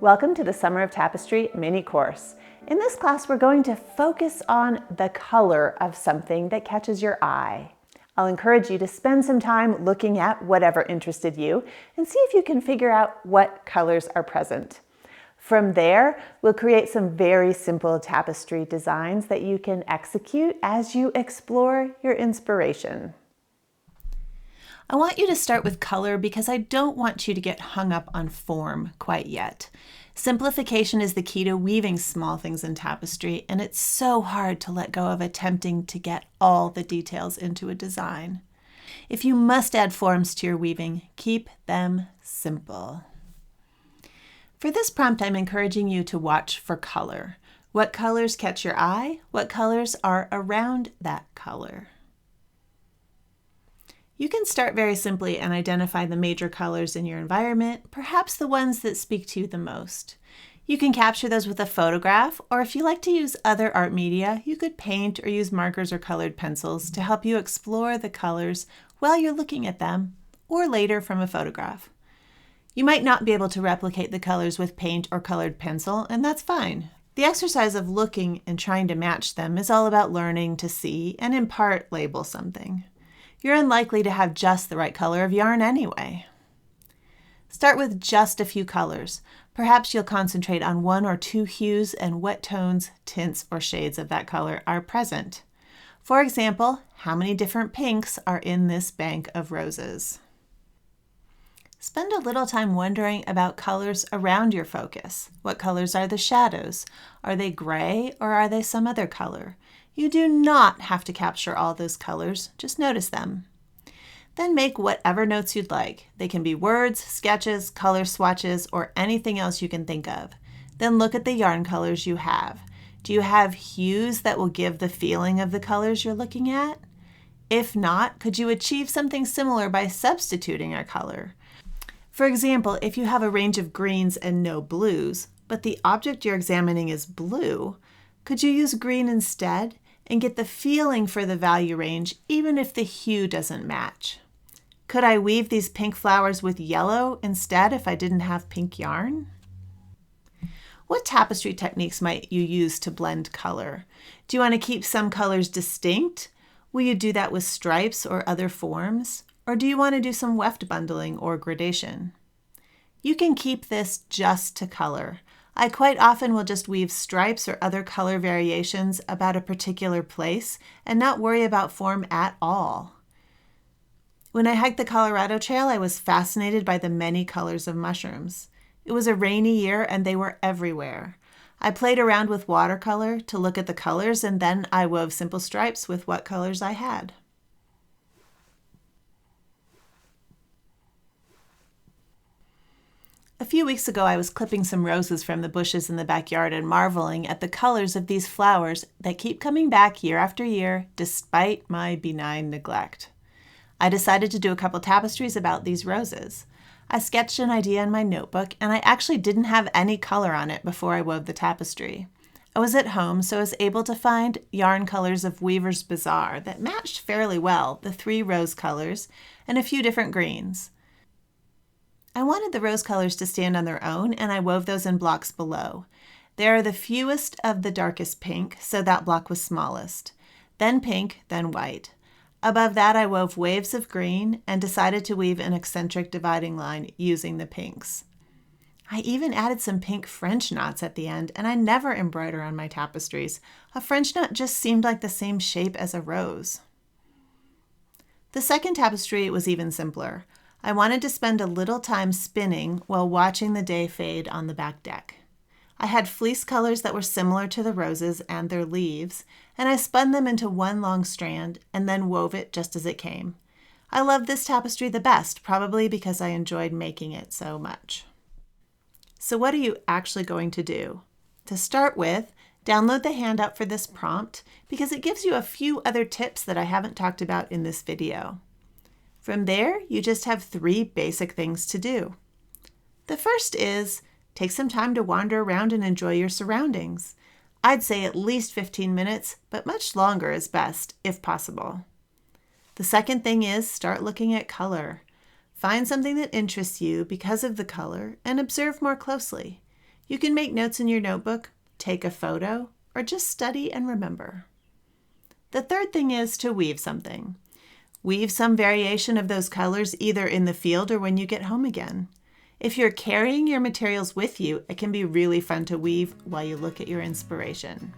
Welcome to the Summer of Tapestry mini course. In this class, we're going to focus on the color of something that catches your eye. I'll encourage you to spend some time looking at whatever interested you and see if you can figure out what colors are present. From there, we'll create some very simple tapestry designs that you can execute as you explore your inspiration. I want you to start with color because I don't want you to get hung up on form quite yet. Simplification is the key to weaving small things in tapestry, and it's so hard to let go of attempting to get all the details into a design. If you must add forms to your weaving, keep them simple. For this prompt, I'm encouraging you to watch for color. What colors catch your eye? What colors are around that color? You can start very simply and identify the major colors in your environment, perhaps the ones that speak to you the most. You can capture those with a photograph, or if you like to use other art media, you could paint or use markers or colored pencils to help you explore the colors while you're looking at them, or later from a photograph. You might not be able to replicate the colors with paint or colored pencil, and that's fine. The exercise of looking and trying to match them is all about learning to see and in part label something. You're unlikely to have just the right color of yarn anyway. Start with just a few colors. Perhaps you'll concentrate on one or two hues and what tones, tints, or shades of that color are present. For example, how many different pinks are in this bank of roses? Spend a little time wondering about colors around your focus. What colors are the shadows? Are they gray or are they some other color? You do not have to capture all those colors, just notice them. Then make whatever notes you'd like. They can be words, sketches, color swatches, or anything else you can think of. Then look at the yarn colors you have. Do you have hues that will give the feeling of the colors you're looking at? If not, could you achieve something similar by substituting a color? For example, if you have a range of greens and no blues, but the object you're examining is blue, could you use green instead and get the feeling for the value range even if the hue doesn't match? Could I weave these pink flowers with yellow instead if I didn't have pink yarn? What tapestry techniques might you use to blend color? Do you want to keep some colors distinct? Will you do that with stripes or other forms? Or do you want to do some weft bundling or gradation? You can keep this just to color. I quite often will just weave stripes or other color variations about a particular place and not worry about form at all. When I hiked the Colorado Trail, I was fascinated by the many colors of mushrooms. It was a rainy year and they were everywhere. I played around with watercolor to look at the colors, and then I wove simple stripes with what colors I had. A few weeks ago, I was clipping some roses from the bushes in the backyard and marveling at the colors of these flowers that keep coming back year after year despite my benign neglect. I decided to do a couple tapestries about these roses. I sketched an idea in my notebook, and I actually didn't have any color on it before I wove the tapestry. I was at home, so I was able to find yarn colors of Weaver's Bazaar that matched fairly well the 3 rose colors and a few different greens. I wanted the rose colors to stand on their own, and I wove those in blocks below. They are the fewest of the darkest pink, so that block was smallest. Then pink, then white. Above that, I wove waves of green and decided to weave an eccentric dividing line using the pinks. I even added some pink French knots at the end, and I never embroider on my tapestries. A French knot just seemed like the same shape as a rose. The second tapestry was even simpler. I wanted to spend a little time spinning while watching the day fade on the back deck. I had fleece colors that were similar to the roses and their leaves, and I spun them into one long strand and then wove it just as it came. I loved this tapestry the best, probably because I enjoyed making it so much. So what are you actually going to do? To start with, download the handout for this prompt because it gives you a few other tips that I haven't talked about in this video. From there, you just have 3 basic things to do. The first is take some time to wander around and enjoy your surroundings. I'd say at least 15 minutes, but much longer is best, if possible. The second thing is start looking at color. Find something that interests you because of the color and observe more closely. You can make notes in your notebook, take a photo, or just study and remember. The third thing is to weave something. Weave some variation of those colors either in the field or when you get home again. If you're carrying your materials with you, it can be really fun to weave while you look at your inspiration.